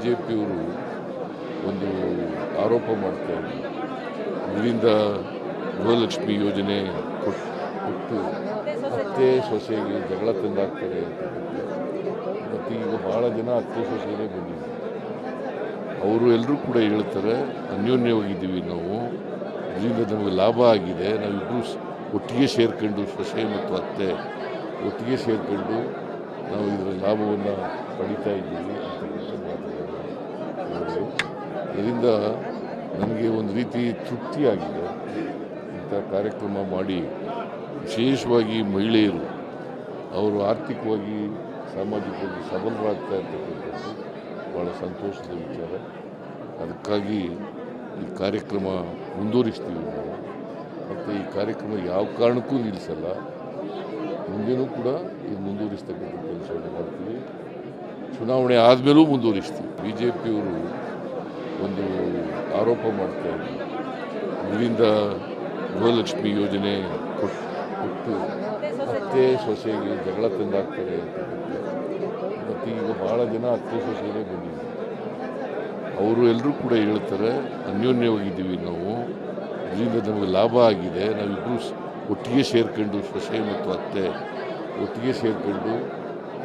ಬಿಜೆಪಿಯವರು ಒಂದು ಆರೋಪ ಮಾಡ್ತಾ ಇದ್ದಾರೆ. ಇದರಿಂದ ಗೃಹಲಕ್ಷ್ಮಿ ಯೋಜನೆ ಕೊಟ್ಟು ಅತ್ತೆ ಸೊಸೆಗೆ ಜಗಳ ತಂದಾಗ್ತಾರೆ ಅಂತ. ಮತ್ತು ಈಗ ಭಾಳ ಜನ ಅತ್ತೆ ಸೊಸೆನೇ ಬಂದಿದ್ದಾರೆ. ಅವರು ಎಲ್ಲರೂ ಕೂಡ ಹೇಳ್ತಾರೆ ಅನ್ಯೋನ್ಯವಾಗಿದ್ದೀವಿ ನಾವು, ಇದರಿಂದ ನಮಗೆ ಲಾಭ ಆಗಿದೆ, ನಾವಿಬ್ಬರು ಒಟ್ಟಿಗೆ ಸೇರ್ಕೊಂಡು ಸೊಸೆ ಮತ್ತು ಅತ್ತೆ ಒಟ್ಟಿಗೆ ಸೇರ್ಕೊಂಡು ನಾವು ಇದರ ಲಾಭವನ್ನು ಪಡಿತಾ ಇದ್ದೀವಿ ಅಂತ ಮಾತಾಡಿದ್ದಾರೆ. ಇದರಿಂದ ನನಗೆ ಒಂದು ರೀತಿ ತೃಪ್ತಿಯಾಗಿದೆ. ಇಂಥ ಕಾರ್ಯಕ್ರಮ ಮಾಡಿ ವಿಶೇಷವಾಗಿ ಮಹಿಳೆಯರು ಅವರು ಆರ್ಥಿಕವಾಗಿ ಸಾಮಾಜಿಕವಾಗಿ ಸಬಲರಾಗ್ತಾ ಇರ್ತಕ್ಕಂಥದ್ದು ಭಾಳ ಸಂತೋಷದ ವಿಚಾರ. ಅದಕ್ಕಾಗಿ ಈ ಕಾರ್ಯಕ್ರಮ ಮುಂದುವರಿಸ್ತೀವಿ ನಾವು. ಮತ್ತು ಈ ಕಾರ್ಯಕ್ರಮ ಯಾವ ಕಾರಣಕ್ಕೂ ನಿಲ್ಲಿಸಲ್ಲ, ಮುಂದೆನೂ ಕೂಡ ಇದು ಮುಂದುವರಿಸ್ತಕ್ಕಂಥ ಕೆಲಸವನ್ನು ಮಾಡ್ತೀವಿ. ಚುನಾವಣೆ ಆದಮೇಲೂ ಮುಂದುವರಿಸ್ತೀವಿ. ಬಿಜೆಪಿಯವರು ಒಂದು ಆರೋಪ ಮಾಡ್ತಾ ಇದ್ದಾರೆ. ಇದರಿಂದ ಗೃಹಲಕ್ಷ್ಮಿ ಯೋಜನೆ ಕೊಟ್ಟು ಅತ್ತೆ ಸೊಸೆಗೆ ಜಗಳ ತಂದಾಗ್ತಾರೆ ಅಂತ. ಮತ್ತು ಈಗ ಭಾಳ ಜನ ಅತ್ತೆ ಸೊಸೆನೇ ಬಂದಿದ್ದಾರೆ. ಅವರು ಎಲ್ಲರೂ ಕೂಡ ಹೇಳ್ತಾರೆ ಅನ್ಯೋನ್ಯವಾಗಿದ್ದೀವಿ ನಾವು, ಇದರಿಂದ ನಮಗೆ ಲಾಭ ಆಗಿದೆ, ನಾವಿಬ್ಬರು ಒಟ್ಟಿಗೆ ಸೇರ್ಕೊಂಡು ಸೊಸೆ ಮತ್ತು ಅತ್ತೆ ಒಟ್ಟಿಗೆ ಸೇರ್ಕೊಂಡು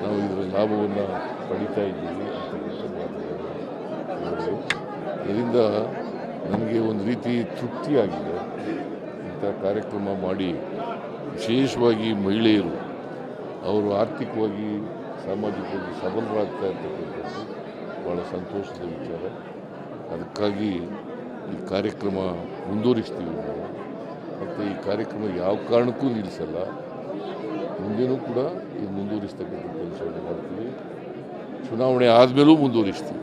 ನಾವು ಇದರ ಲಾಭವನ್ನು ಪಡಿತಾ ಇದ್ದೀವಿ ಅಂತ ಮಾತಾಡಿದ್ದಾರೆ. ಇದರಿಂದ ನನಗೆ ಒಂದು ರೀತಿ ತೃಪ್ತಿಯಾಗಿದೆ. ಇಂಥ ಕಾರ್ಯಕ್ರಮ ಮಾಡಿ ವಿಶೇಷವಾಗಿ ಮಹಿಳೆಯರು ಅವರು ಆರ್ಥಿಕವಾಗಿ ಸಾಮಾಜಿಕವಾಗಿ ಸಬಲರಾಗ್ತಾ ಇರ್ತಕ್ಕಂಥದ್ದು ಭಾಳ ಸಂತೋಷದ ವಿಚಾರ. ಅದಕ್ಕಾಗಿ ಈ ಕಾರ್ಯಕ್ರಮ ಮುಂದುವರಿಸ್ತೀವಿ ನಾವು. ಮತ್ತು ಈ ಕಾರ್ಯಕ್ರಮ ಯಾವ ಕಾರಣಕ್ಕೂ ನಿಲ್ಲಿಸಲ್ಲ, ಮುಂದೆನೂ ಕೂಡ ಇದು ಮುಂದುವರಿಸ್ತಕ್ಕಂಥ ಕೆಲಸವನ್ನು ಮಾಡ್ತೀವಿ. ಚುನಾವಣೆ ಆದಮೇಲೂ ಮುಂದುವರಿಸ್ತೀವಿ.